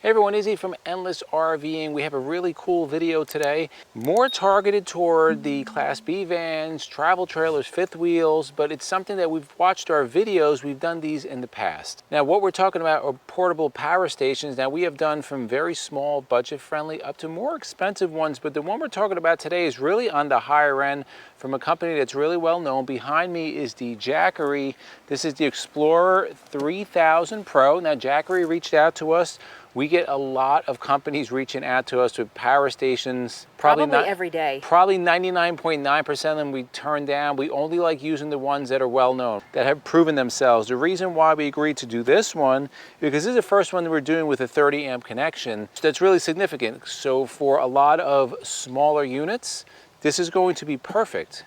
Hey everyone, Izzy from Endless RVing. We have a really cool video today, more targeted toward the Class B vans, travel trailers, fifth wheels, but it's something that we've watched our videos. We've done these in the past. Now what we're talking about are portable power stations. Now we have done from very small, budget friendly up to more expensive ones, but the one we're talking about today is really on the higher end from a company that's really well known. Behind me is the Jackery. This is the Explorer 3000 Pro. Now Jackery reached out to us. We get a lot of companies reaching out to us with power stations. Probably every day. Probably 99.9% of them we turn down. We only like using the ones that are well known, that have proven themselves. The reason why we agreed to do this one, because this is the first one that we're doing with a 30 amp connection. That's really significant. So for a lot of smaller units, this is going to be perfect.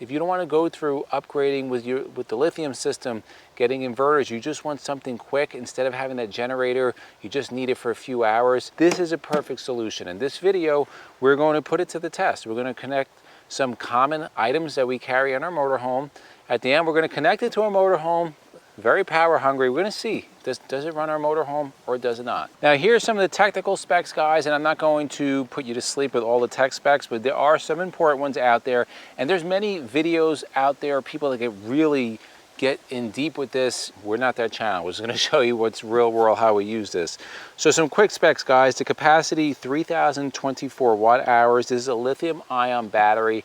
If you don't want to go through upgrading with the lithium system, getting inverters, you just want something quick. Instead of having that generator, you just need it for a few hours. This is a perfect solution. In this video, we're going to put it to the test. We're going to connect some common items that we carry on our motorhome. At the end, we're going to connect it to our motorhome. Very power hungry. We're going to see, does it run our motorhome or does it not? Now here's some of the technical specs, guys, and I'm not going to put you to sleep with all the tech specs, but there are some important ones out there, and there's many videos out there, people that really get in deep with this. We're not that channel. We're just going to show you what's real world, how we use this. So some quick specs, guys. The capacity, 3,024 watt hours. This is a lithium ion battery.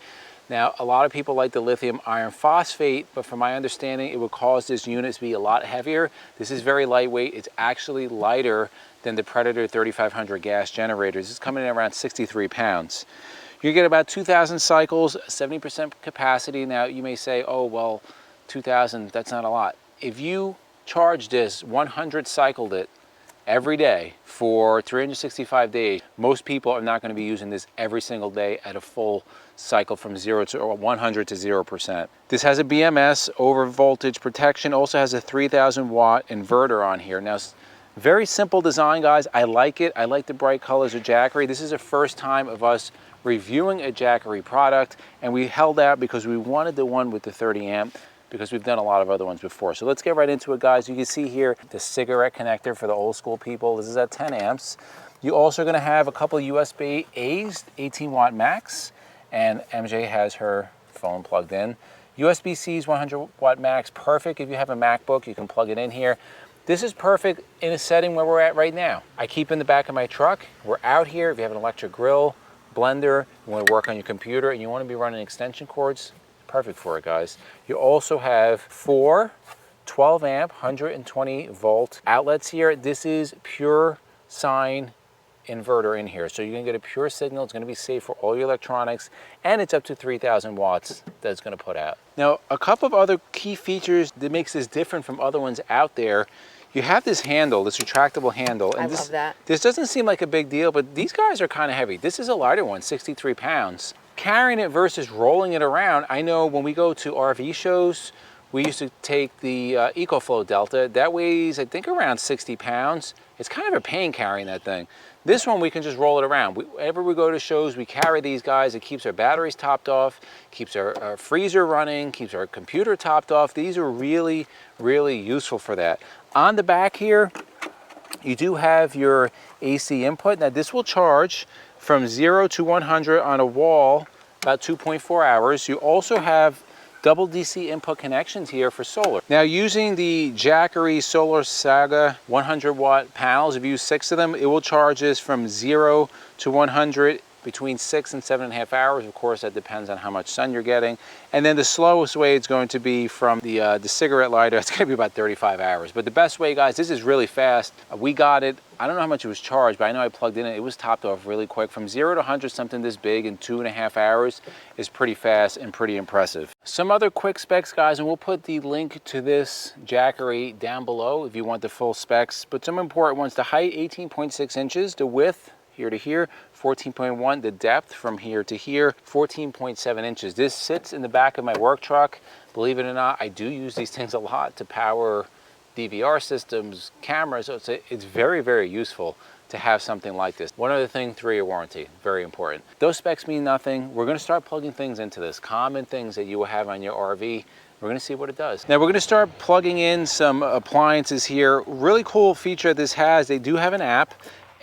Now, a lot of people like the lithium iron phosphate, but from my understanding, it would cause this unit to be a lot heavier. This is very lightweight. It's actually lighter than the Predator 3500 gas generators. It's coming in around 63 pounds. You get about 2,000 cycles, 70% capacity. Now, you may say, oh, well, 2,000, that's not a lot. If you charge this, 100 cycled it every day for 365 days, most people are not going to be using this every single day at a full cycle from 0 to 100 to 0%. This has a BMS over voltage protection, also has a 3,000 watt inverter on here. Now, very simple design, guys. I like it. I like the bright colors of Jackery. This is the first time of us reviewing a Jackery product, and we held out because we wanted the one with the 30 amp, because we've done a lot of other ones before. So let's get right into it, guys. You can see here the cigarette connector for the old school people. This is at 10 amps. You're also going to have a couple of USB A's, 18 watt max, and MJ has her phone plugged in. USB-C's 100 watt max, perfect. If you have a MacBook, you can plug it in here. This is perfect in a setting where we're at right now. I keep in the back of my truck. We're out here. If you have an electric grill, blender, you want to work on your computer, and you want to be running extension cords, perfect for it, guys. You also have 4 12 amp 120 volt outlets here. This is pure sine inverter in here, so you're going to get a pure signal. It's going to be safe for all your electronics, and it's up to 3,000 watts that it's going to put out. Now, a couple of other key features that makes this different from other ones out there. You have this handle, this retractable handle, and I love that. This doesn't seem like a big deal, but these guys are kind of heavy. This is a lighter one, 63 pounds. Carrying it versus rolling it around, I know when we go to RV shows, we used to take the EcoFlow Delta. That weighs, I think, around 60 pounds. It's kind of a pain carrying that thing. This one, we can just roll it around. Whenever we go to shows, we carry these guys. It keeps our batteries topped off, keeps our freezer running, keeps our computer topped off. These are really, really useful for that. On the back here, you do have your AC input. Now, this will charge from 0 to 100 on a wall, about 2.4 hours. You also have double DC input connections here for solar. Now, using the Jackery Solar Saga 100 watt panels, if you use 6 of them, it will charge this from 0 to 100 between 6 and 7.5 hours. Of course, that depends on how much sun you're getting. And then the slowest way it's going to be from the cigarette lighter, it's gonna be about 35 hours. But the best way, guys, this is really fast. We got it, I don't know how much it was charged, but I know I plugged in it. It was topped off really quick. From 0 to 100, something this big in 2.5 hours is pretty fast and pretty impressive. Some other quick specs, guys, and we'll put the link to this Jackery down below if you want the full specs. But some important ones: the height, 18.6 inches, the width, here to here, 14.1, the depth from here to here, 14.7 inches. This sits in the back of my work truck. Believe it or not, I do use these things a lot to power DVR systems, cameras. So it's very, very useful to have something like this. One other thing, 3-year warranty, very important. Those specs mean nothing. We're gonna start plugging things into this, common things that you will have on your RV. We're gonna see what it does. Now we're gonna start plugging in some appliances here. Really cool feature this has, they do have an app,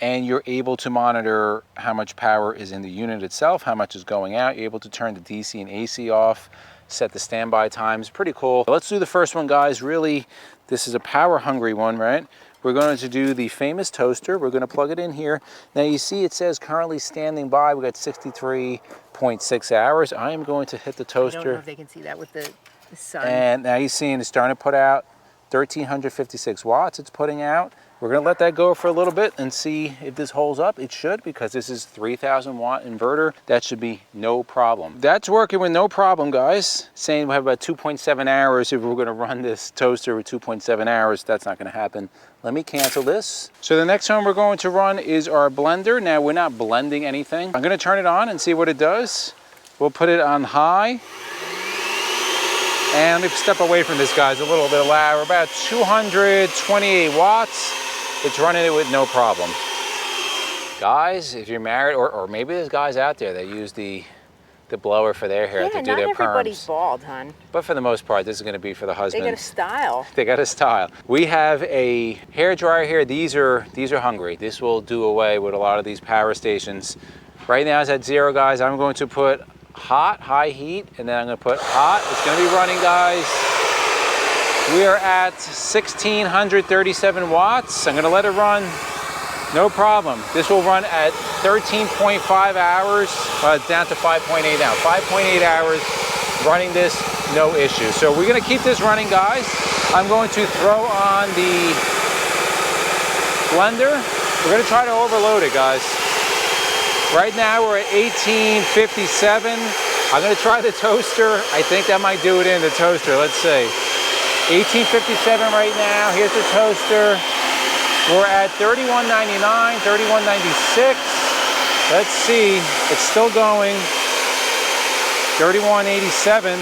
and you're able to monitor how much power is in the unit itself, how much is going out. You're able to turn the DC and AC off, set the standby times. Pretty cool. Let's do the first one, guys. Really, this is a power hungry one, right? We're going to do the famous toaster. We're going to plug it in here. Now you see it says currently standing by. We got 63.6 hours. I am going to hit the toaster. I don't know if they can see that with the sun. And now you're seeing it's starting to put out 1,356 watts it's putting out. We're going to let that go for a little bit and see if this holds up. It should, because this is 3,000 watt inverter. That should be no problem. That's working with no problem, guys. Saying we have about 2.7 hours if we're going to run this toaster with 2.7 hours. That's not going to happen. Let me cancel this. So the next one we're going to run is our blender. Now we're not blending anything. I'm going to turn it on and see what it does. We'll put it on high. And let me step away from this, guys, a little bit loud. We're about 228 watts. It's running it with no problem. Guys, if you're married, or maybe there's guys out there that use the blower for their hair to do their perms. Not everybody's bald, hon. But for the most part, this is going to be for the husband. They got a style. They got a style. We have a hair dryer here. These are hungry. This will do away with a lot of these power stations. Right now it's at 0, guys. I'm going to put hot, high heat, and then I'm going to put hot. It's going to be running, guys. We are at 1,637 watts. I'm going to let it run. No problem. This will run at 13.5 hours. It's down to 5.8 now. 5.8 hours running this, no issue. So we're going to keep this running, guys. I'm going to throw on the blender. We're going to try to overload it, guys. Right now we're at 1857. I'm going to try the toaster. I think that might do it in the toaster. Let's see. 1857 right now. Here's the toaster. We're at 31.99, 31.96. Let's see. It's still going. 31.87,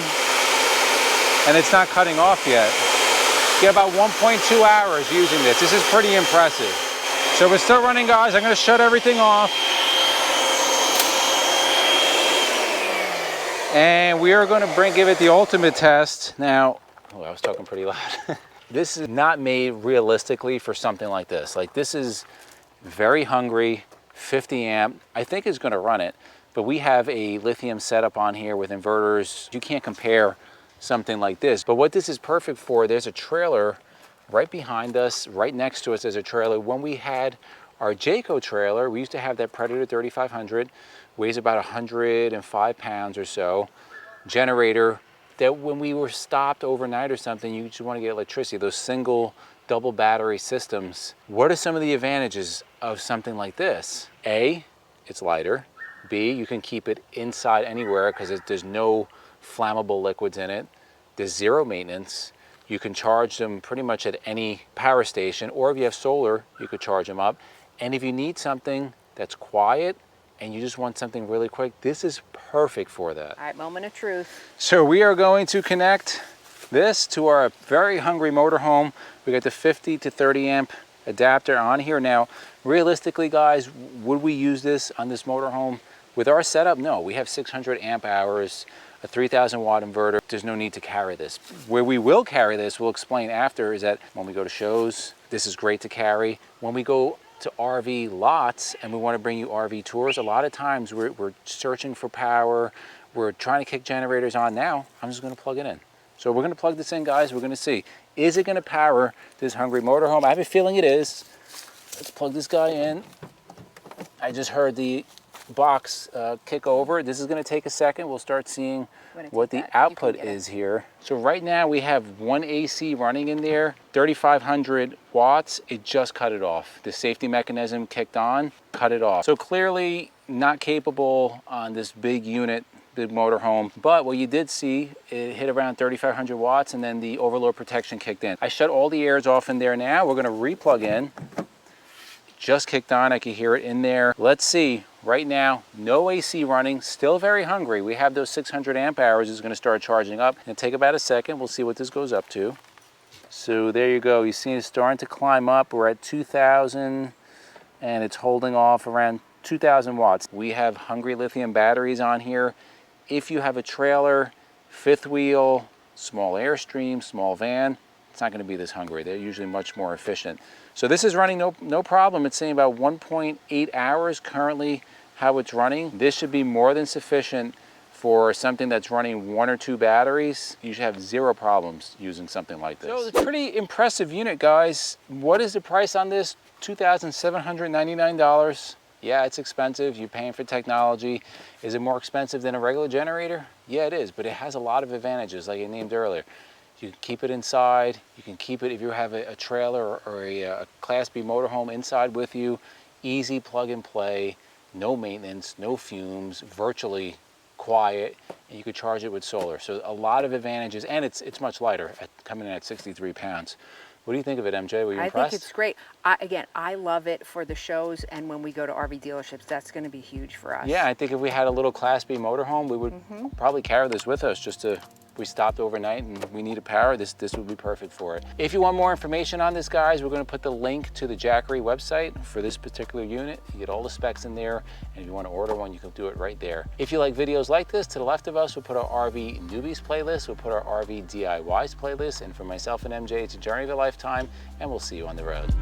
and it's not cutting off yet. Get about 1.2 hours using this. This is pretty impressive. So we're still running, guys. I'm going to shut everything off. And we are going to give it the ultimate test. Now, oh, I was talking pretty loud. This is not made realistically for something like this. Like, this is very hungry, 50 amp. I think it's going to run it, but we have a lithium setup on here with inverters. You can't compare something like this. But what this is perfect for, there's a trailer right behind us, right next to us there's a trailer. When we had our Jackery trailer, we used to have that Predator 3500, weighs about 105 pounds or so, generator, that when we were stopped overnight or something, you just want to get electricity, those single, double battery systems. What are some of the advantages of something like this? A, it's lighter. B, you can keep it inside anywhere because there's no flammable liquids in it. There's zero maintenance. You can charge them pretty much at any power station, or if you have solar, you could charge them up. And if you need something that's quiet and you just want something really quick, this is perfect for that. All right, moment of truth. So we are going to connect this to our very hungry motorhome. We got the 50 to 30 amp adapter on here. Now, realistically, guys, would we use this on this motorhome? With our setup, no. We have 600 amp hours, a 3,000 watt inverter. There's no need to carry this. Where we will carry this, we'll explain after, is that when we go to shows, this is great to carry. When we go to RV lots and we want to bring you RV tours, a lot of times we're searching for power, we're trying to kick generators on. Now I'm just going to plug it in. So we're going to plug this in, guys. We're going to see, is it going to power this hungry motorhome? I have a feeling it is. Let's plug this guy in. I just heard the box kick over. This is going to take a second. We'll start seeing what the output is here. So right now we have one AC running in there, 3,500 watts. It just cut it off. The safety mechanism kicked on, cut it off. So clearly not capable on this big unit, big motorhome. But what you did see, it hit around 3,500 watts and then the overload protection kicked in. I shut all the airs off in there now. We're going to re-plug in. Just kicked on. I can hear it in there. Let's see. Right now, no AC running, still very hungry. We have those 600 amp hours. It's going to start charging up. It'll take about a second. We'll see what this goes up to. So there you go. You see it's starting to climb up. We're at 2,000 and it's holding off around 2,000 watts. We have hungry lithium batteries on here. If you have a trailer, fifth wheel, small Airstream, small van, it's not going to be this hungry. They're usually much more efficient. So this is running no problem. It's saying about 1.8 hours currently how it's running. This should be more than sufficient for something that's running 1 or 2 batteries. You should have 0 problems using something like this. So it's a pretty impressive unit, guys. What is the price on this? $2,799. Yeah, it's expensive. You're paying for technology. Is it more expensive than a regular generator? Yeah, it is, but it has a lot of advantages, like I named earlier. You can keep it inside. You can keep it if you have a trailer or a Class B motorhome inside with you. Easy plug and play, no maintenance, no fumes, virtually quiet, and you could charge it with solar. So a lot of advantages, and it's much lighter, coming in at 63 pounds. What do you think of it, MJ? Were you impressed? I think it's great. Again, I love it for the shows, and when we go to RV dealerships, that's going to be huge for us. Yeah, I think if we had a little Class B motorhome, we would probably carry this with us just to, if we stopped overnight and we needed power, this would be perfect for it. If you want more information on this, guys, we're going to put the link to the Jackery website for this particular unit. You get all the specs in there, and if you want to order one, you can do it right there. If you like videos like this, to the left of us, we'll put our RV newbies playlist, we'll put our RV DIYs playlist, and for myself and MJ, it's a journey of a lifetime, and we'll see you on the road.